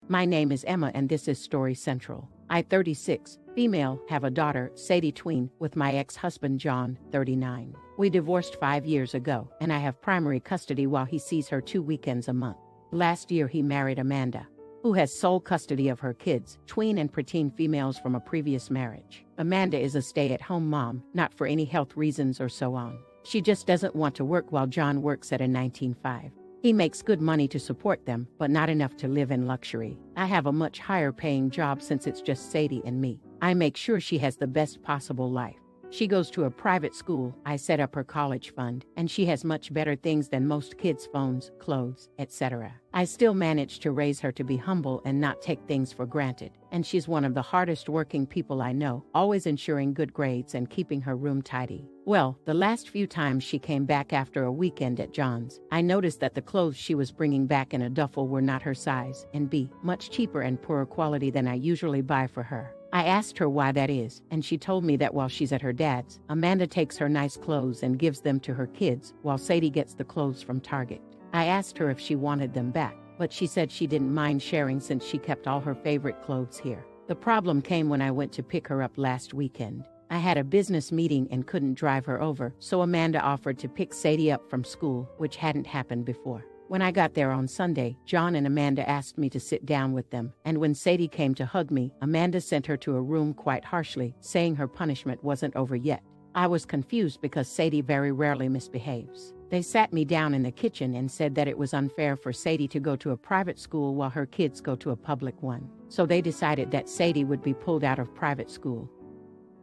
My name is Emma and this is Story Central. I, 36, female, have a daughter, Sadie tween, with my ex-husband John, 39. We divorced 5 years ago, and I have primary custody while he sees her 2 weekends a month. Last year he married Amanda, who has sole custody of her kids, tween and preteen females from a previous marriage. Amanda is a stay-at-home mom, not for any health reasons or so on. She just doesn't want to work while John works at a 9-to-5. He makes good money to support them, but not enough to live in luxury. I have a much higher paying job since it's just Sadie and me. I make sure she has the best possible life. She goes to a private school, I set up her college fund, and she has much better things than most kids' phones, clothes, etc. I still manage to raise her to be humble and not take things for granted, and she's one of the hardest working people I know, always ensuring good grades and keeping her room tidy. Well, the last few times she came back after a weekend at John's, I noticed that the clothes she was bringing back in a duffel were not her size, and much cheaper and poorer quality than I usually buy for her. I asked her why that is, and she told me that while she's at her dad's, Amanda takes her nice clothes and gives them to her kids, while Sadie gets the clothes from Target. I asked her if she wanted them back, but she said she didn't mind sharing since she kept all her favorite clothes here. The problem came when I went to pick her up last weekend. I had a business meeting and couldn't drive her over, so Amanda offered to pick Sadie up from school, which hadn't happened before. When I got there on Sunday, John and Amanda asked me to sit down with them, and when Sadie came to hug me, Amanda sent her to a room quite harshly, saying her punishment wasn't over yet. I was confused because Sadie very rarely misbehaves. They sat me down in the kitchen and said that it was unfair for Sadie to go to a private school while her kids go to a public one. So they decided that Sadie would be pulled out of private school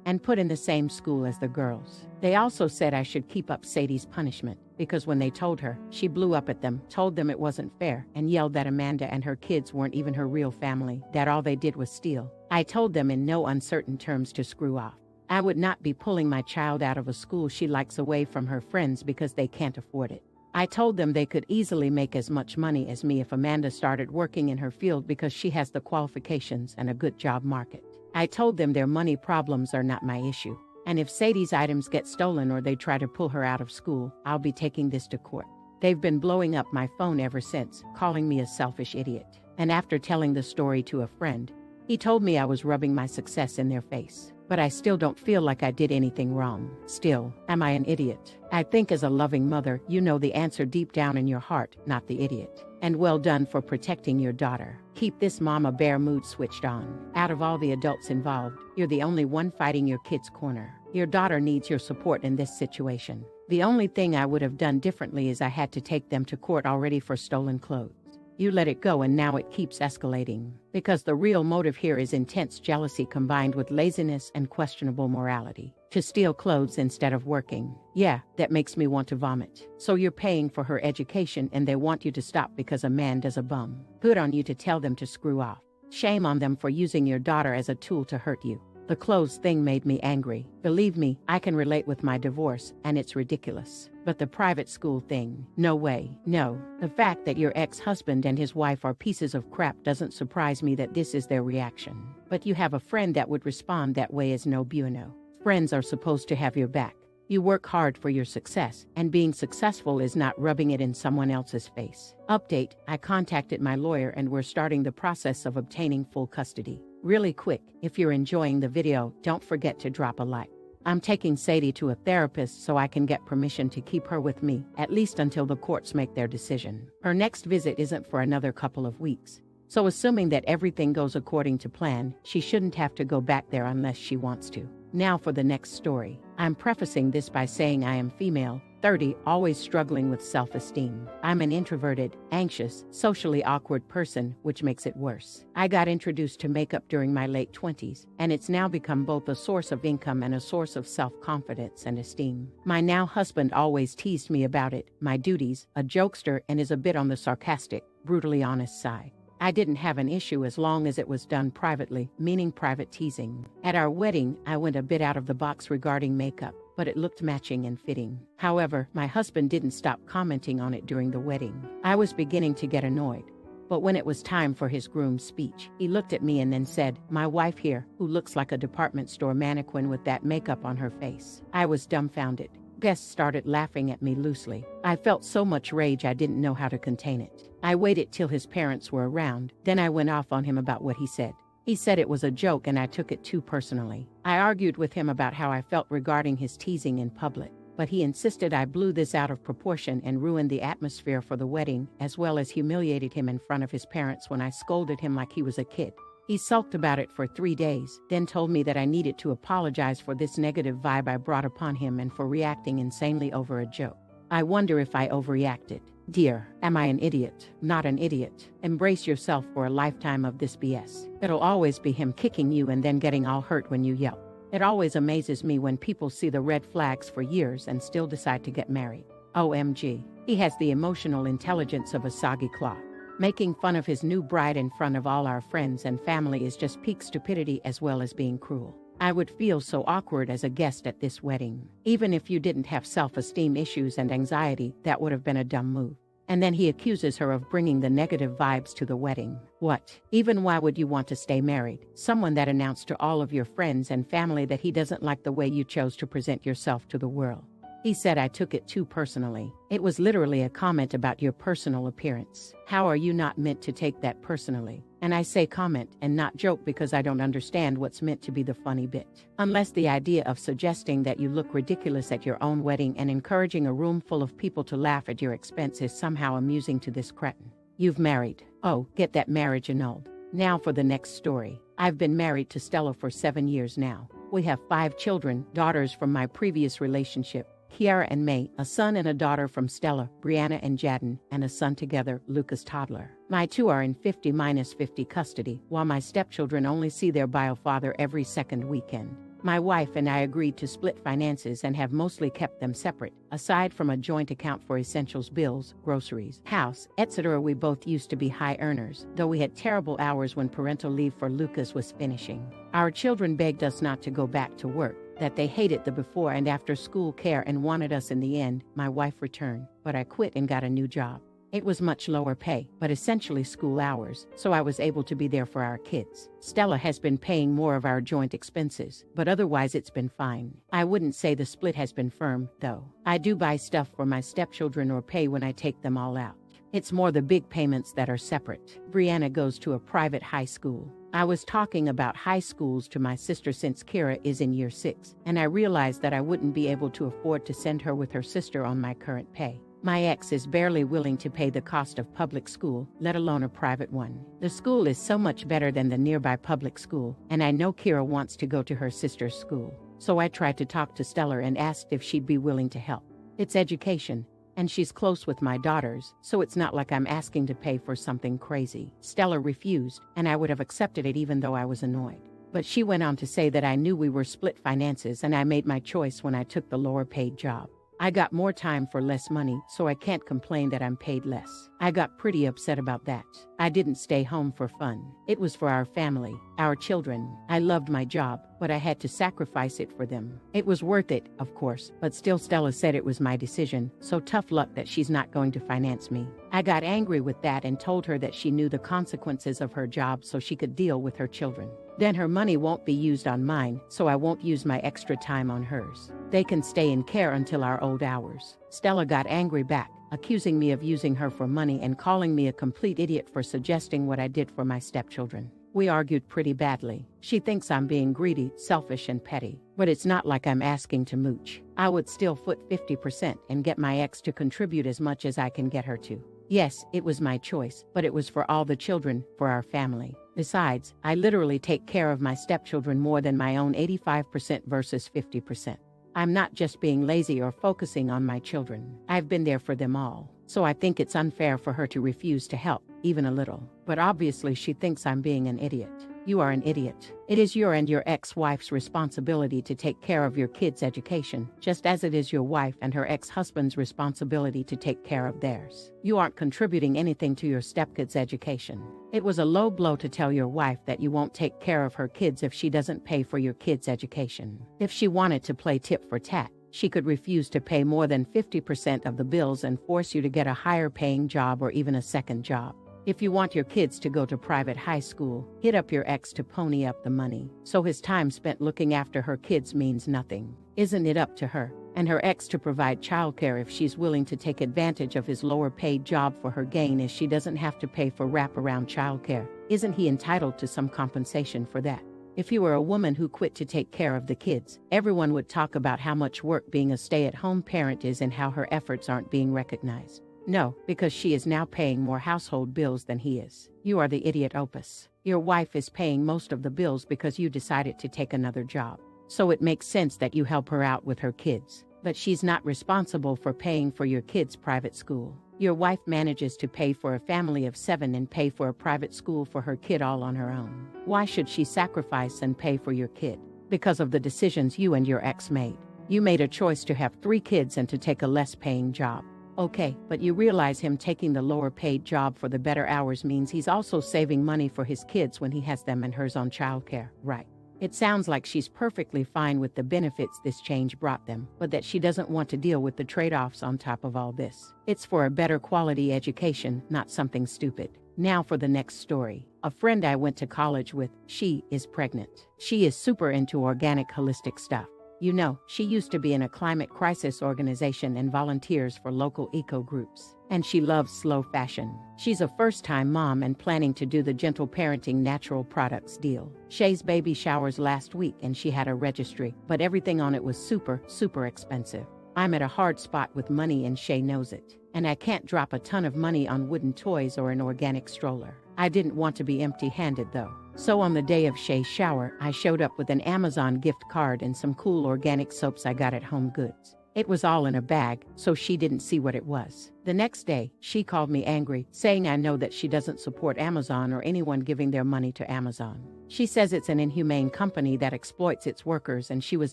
and put in the same school as the girls. They also said I should keep up Sadie's punishment, because when they told her, she blew up at them, told them it wasn't fair, and yelled that Amanda and her kids weren't even her real family, that all they did was steal. I told them in no uncertain terms to screw off. I would not be pulling my child out of a school she likes away from her friends because they can't afford it. I told them they could easily make as much money as me if Amanda started working in her field because she has the qualifications and a good job market. I told them their money problems are not my issue, and if Sadie's items get stolen or they try to pull her out of school, I'll be taking this to court. They've been blowing up my phone ever since, calling me a selfish idiot. And after telling the story to a friend, he told me I was rubbing my success in their face. But I still don't feel like I did anything wrong. Still, am I an idiot? I think as a loving mother, you know the answer deep down in your heart, not the idiot. And well done for protecting your daughter. Keep this mama bear mood switched on. Out of all the adults involved, you're the only one fighting your kid's corner. Your daughter needs your support in this situation. The only thing I would have done differently is I had to take them to court already for stolen clothes. You let it go and now it keeps escalating. Because the real motive here is intense jealousy combined with laziness and questionable morality. To steal clothes instead of working. Yeah, that makes me want to vomit. So you're paying for her education and they want you to stop because a man does a bum. Good on you to tell them to screw off. Shame on them for using your daughter as a tool to hurt you. The clothes thing made me angry. Believe me, I can relate with my divorce, and it's ridiculous. But the private school thing, no way, no. The fact that your ex-husband and his wife are pieces of crap doesn't surprise me that this is their reaction. But you have a friend that would respond that way is no bueno. Friends are supposed to have your back. You work hard for your success, and being successful is not rubbing it in someone else's face. Update, I contacted my lawyer and we're starting the process of obtaining full custody. Really quick, if you're enjoying the video, don't forget to drop a like. I'm taking Sadie to a therapist so I can get permission to keep her with me, at least until the courts make their decision. Her next visit isn't for another couple of weeks. So assuming that everything goes according to plan, she shouldn't have to go back there unless she wants to. Now for the next story. I'm prefacing this by saying I am female, 30, always struggling with self-esteem. I'm an introverted, anxious, socially awkward person, which makes it worse. I got introduced to makeup during my late 20s, and it's now become both a source of income and a source of self-confidence and esteem. My now husband always teased me about it, my duties, a jokester, and is a bit on the sarcastic, brutally honest side. I didn't have an issue as long as it was done privately, meaning private teasing. At our wedding, I went a bit out of the box regarding makeup, but it looked matching and fitting. However, my husband didn't stop commenting on it during the wedding. I was beginning to get annoyed. But when it was time for his groom's speech, he looked at me and then said, "My wife here, who looks like a department store mannequin with that makeup on her face." I was dumbfounded. Guests started laughing at me loosely. I felt so much rage I didn't know how to contain it. I waited till his parents were around, then I went off on him about what he said. He said it was a joke and I took it too personally. I argued with him about how I felt regarding his teasing in public, but he insisted I blew this out of proportion and ruined the atmosphere for the wedding, as well as humiliated him in front of his parents when I scolded him like he was a kid. He sulked about it for 3 days, then told me that I needed to apologize for this negative vibe I brought upon him and for reacting insanely over a joke. I wonder if I overreacted. Dear, am I an idiot? Not an idiot. Embrace yourself for a lifetime of this BS. It'll always be him kicking you and then getting all hurt when you yelp. It always amazes me when people see the red flags for years and still decide to get married. OMG. He has the emotional intelligence of a soggy cloth. Making fun of his new bride in front of all our friends and family is just peak stupidity as well as being cruel. I would feel so awkward as a guest at this wedding. Even if you didn't have self-esteem issues and anxiety, that would have been a dumb move. And then he accuses her of bringing the negative vibes to the wedding. What? Even why would you want to stay married? Someone that announced to all of your friends and family that he doesn't like the way you chose to present yourself to the world. He said I took it too personally. It was literally a comment about your personal appearance. How are you not meant to take that personally? And I say comment and not joke because I don't understand what's meant to be the funny bit. Unless the idea of suggesting that you look ridiculous at your own wedding and encouraging a room full of people to laugh at your expense is somehow amusing to this cretin. You've married. Oh, get that marriage annulled. Now for the next story. I've been married to Stella for 7 years now. We have 5 children, daughters from my previous relationship, Kiara and May, a son and a daughter from Stella, Brianna and Jadden, and a son together, Lucas toddler. My 2 are in 50-50 custody, while my stepchildren only see their bio father every second weekend. My wife and I agreed to split finances and have mostly kept them separate, aside from a joint account for essentials bills, groceries, house, etc. We both used to be high earners, though we had terrible hours when parental leave for Lucas was finishing. Our children begged us not to go back to work, that they hated the before and after school care and wanted us in the end. My wife returned, but I quit and got a new job. It was much lower pay, but essentially school hours, so I was able to be there for our kids. Stella has been paying more of our joint expenses, but otherwise it's been fine. I wouldn't say the split has been firm, though. I do buy stuff for my stepchildren or pay when I take them all out. It's more the big payments that are separate. Brianna goes to a private high school. I was talking about high schools to my sister since Kira is in year 6, and I realized that I wouldn't be able to afford to send her with her sister on my current pay. My ex is barely willing to pay the cost of public school, let alone a private one. The school is so much better than the nearby public school, and I know Kira wants to go to her sister's school. So I tried to talk to Stella and asked if she'd be willing to help. It's education, and she's close with my daughters, so it's not like I'm asking to pay for something crazy. Stella refused, and I would have accepted it even though I was annoyed. But she went on to say that I knew we were split finances and I made my choice when I took the lower paid job. I got more time for less money, so I can't complain that I'm paid less. I got pretty upset about that. I didn't stay home for fun. It was for our family, our children. I loved my job, but I had to sacrifice it for them. It was worth it, of course, but still Stella said it was my decision, so tough luck that she's not going to finance me. I got angry with that and told her that she knew the consequences of her job so she could deal with her children. Then her money won't be used on mine, so I won't use my extra time on hers. They can stay in care until our old hours. Stella got angry back, accusing me of using her for money and calling me a complete idiot for suggesting what I did for my stepchildren. We argued pretty badly. She thinks I'm being greedy, selfish, and petty. But it's not like I'm asking to mooch. I would still foot 50% and get my ex to contribute as much as I can get her to. Yes, it was my choice, but it was for all the children, for our family. Besides, I literally take care of my stepchildren more than my own 85% versus 50%. I'm not just being lazy or focusing on my children. I've been there for them all. So I think it's unfair for her to refuse to help, even a little. But obviously she thinks I'm being an idiot. You are an idiot. It is your and your ex-wife's responsibility to take care of your kids' education, just as it is your wife and her ex-husband's responsibility to take care of theirs. You aren't contributing anything to your stepkids' education. It was a low blow to tell your wife that you won't take care of her kids if she doesn't pay for your kids' education. If she wanted to play tit for tat, she could refuse to pay more than 50% of the bills and force you to get a higher paying job or even a second job. If you want your kids to go to private high school, hit up your ex to pony up the money, so his time spent looking after her kids means nothing. Isn't it up to her and her ex to provide childcare if she's willing to take advantage of his lower-paid job for her gain, as she doesn't have to pay for wraparound childcare? Isn't he entitled to some compensation for that? If you were a woman who quit to take care of the kids, everyone would talk about how much work being a stay-at-home parent is and how her efforts aren't being recognized. No, because she is now paying more household bills than he is. You are the idiot, Opus. Your wife is paying most of the bills because you decided to take another job. So it makes sense that you help her out with her kids. But she's not responsible for paying for your kids' private school. Your wife manages to pay for a family of 7 and pay for a private school for her kid all on her own. Why should she sacrifice and pay for your kid? Because of the decisions you and your ex made. You made a choice to have 3 kids and to take a less-paying job. Okay, but you realize him taking the lower-paid job for the better hours means he's also saving money for his kids when he has them and hers on childcare, right? It sounds like she's perfectly fine with the benefits this change brought them, but that she doesn't want to deal with the trade-offs on top of all this. It's for a better quality education, not something stupid. Now for the next story. A friend I went to college with, she is pregnant. She is super into organic, holistic stuff. You know, she used to be in a climate crisis organization and volunteers for local eco groups. And she loves slow fashion. She's a first-time mom and planning to do the Gentle Parenting natural products deal. Shay's baby showers last week and she had a registry, but everything on it was super expensive. I'm at a hard spot with money and Shay knows it. And I can't drop a ton of money on wooden toys or an organic stroller. I didn't want to be empty-handed though. So on the day of Shay's shower, I showed up with an Amazon gift card and some cool organic soaps I got at Home Goods. It was all in a bag, so she didn't see what it was. The next day, she called me angry, saying I know that she doesn't support Amazon or anyone giving their money to Amazon. She says it's an inhumane company that exploits its workers and she was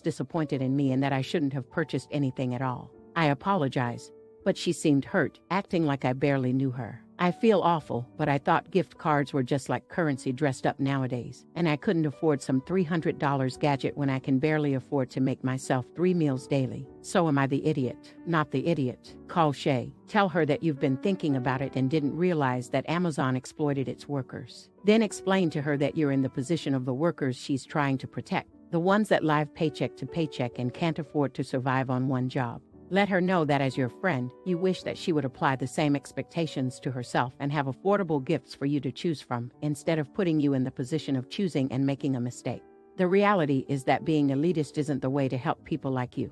disappointed in me and that I shouldn't have purchased anything at all. I apologize, but she seemed hurt, acting like I barely knew her. I feel awful, but I thought gift cards were just like currency dressed up nowadays, and I couldn't afford some $300 gadget when I can barely afford to make myself 3 meals daily. So am I the idiot? Not the idiot. Call Shay. Tell her that you've been thinking about it and didn't realize that Amazon exploited its workers. Then explain to her that you're in the position of the workers she's trying to protect, the ones that live paycheck to paycheck and can't afford to survive on one job. Let her know that as your friend, you wish that she would apply the same expectations to herself and have affordable gifts for you to choose from, instead of putting you in the position of choosing and making a mistake. The reality is that being elitist isn't the way to help people like you,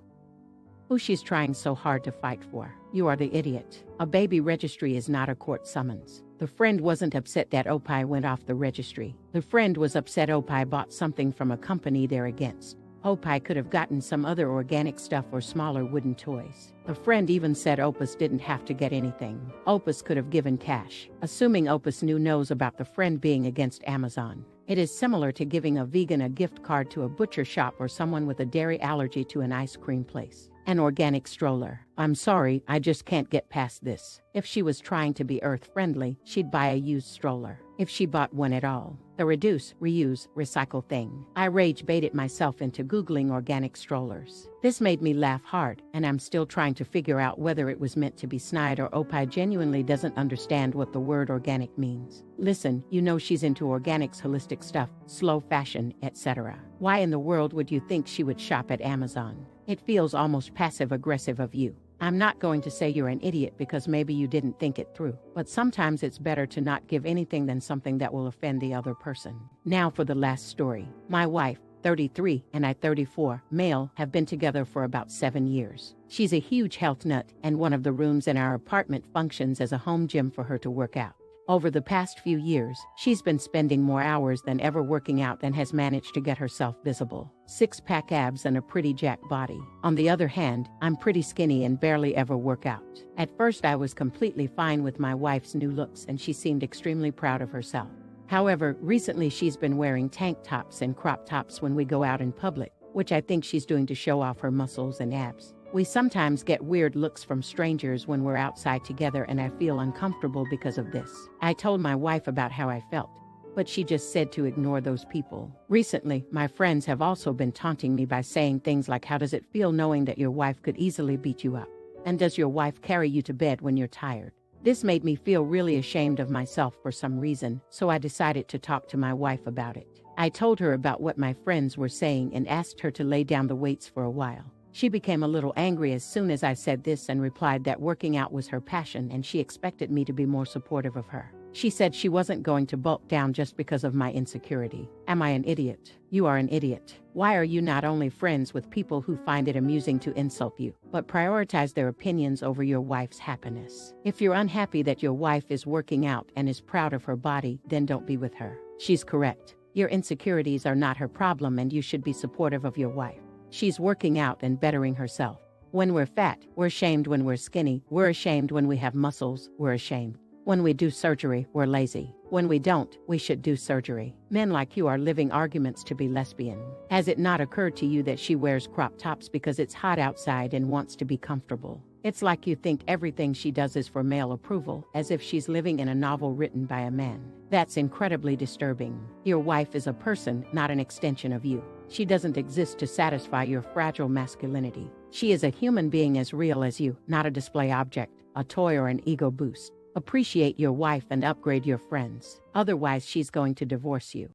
who she's trying so hard to fight for. You are the idiot. A baby registry is not a court summons. The friend wasn't upset that Opie went off the registry. The friend was upset Opie bought something from a company they're against. Opie could have gotten some other organic stuff or smaller wooden toys. The friend even said Opus didn't have to get anything. Opus could have given cash. Assuming Opus knows about the friend being against Amazon. It is similar to giving a vegan a gift card to a butcher shop or someone with a dairy allergy to an ice cream place. An organic stroller. I'm sorry, I just can't get past this. If she was trying to be earth-friendly, she'd buy a used stroller. If she bought one at all. The reduce, reuse, recycle thing. I rage-baited myself into Googling organic strollers. This made me laugh hard, and I'm still trying to figure out whether it was meant to be snide or Opie genuinely doesn't understand what the word organic means. Listen, you know she's into organics, holistic stuff, slow fashion, etc. Why in the world would you think she would shop at Amazon? It feels almost passive-aggressive of you. I'm not going to say you're an idiot because maybe you didn't think it through, but sometimes it's better to not give anything than something that will offend the other person. Now for the last story. My wife, 33, and I, 34, male, have been together for about 7 years. She's a huge health nut, and one of the rooms in our apartment functions as a home gym for her to work out. Over the past few years, she's been spending more hours than ever working out and has managed to get herself visible. 6-pack abs and a pretty jacked body. On the other hand, I'm pretty skinny and barely ever work out. At first I was completely fine with my wife's new looks and she seemed extremely proud of herself. However, recently she's been wearing tank tops and crop tops when we go out in public, which I think she's doing to show off her muscles and abs. We sometimes get weird looks from strangers when we're outside together and I feel uncomfortable because of this. I told my wife about how I felt, but she just said to ignore those people. Recently, my friends have also been taunting me by saying things like, how does it feel knowing that your wife could easily beat you up? And does your wife carry you to bed when you're tired? This made me feel really ashamed of myself for some reason, so I decided to talk to my wife about it. I told her about what my friends were saying and asked her to lay down the weights for a while. She became a little angry as soon as I said this and replied that working out was her passion and she expected me to be more supportive of her. She said she wasn't going to bulk down just because of my insecurity. Am I an idiot? You are an idiot. Why are you not only friends with people who find it amusing to insult you, but prioritize their opinions over your wife's happiness? If you're unhappy that your wife is working out and is proud of her body, then don't be with her. She's correct. Your insecurities are not her problem and you should be supportive of your wife. She's working out and bettering herself. When we're fat, we're ashamed. When we're skinny, we're ashamed. When we have muscles, we're ashamed. When we do surgery, we're lazy. When we don't, we should do surgery. Men like you are living arguments to be lesbian. Has it not occurred to you that she wears crop tops because it's hot outside and wants to be comfortable? It's like you think everything she does is for male approval, as if she's living in a novel written by a man. That's incredibly disturbing. Your wife is a person, not an extension of you. She doesn't exist to satisfy your fragile masculinity. She is a human being as real as you, not a display object, a toy or an ego boost. Appreciate your wife and upgrade your friends. Otherwise, she's going to divorce you.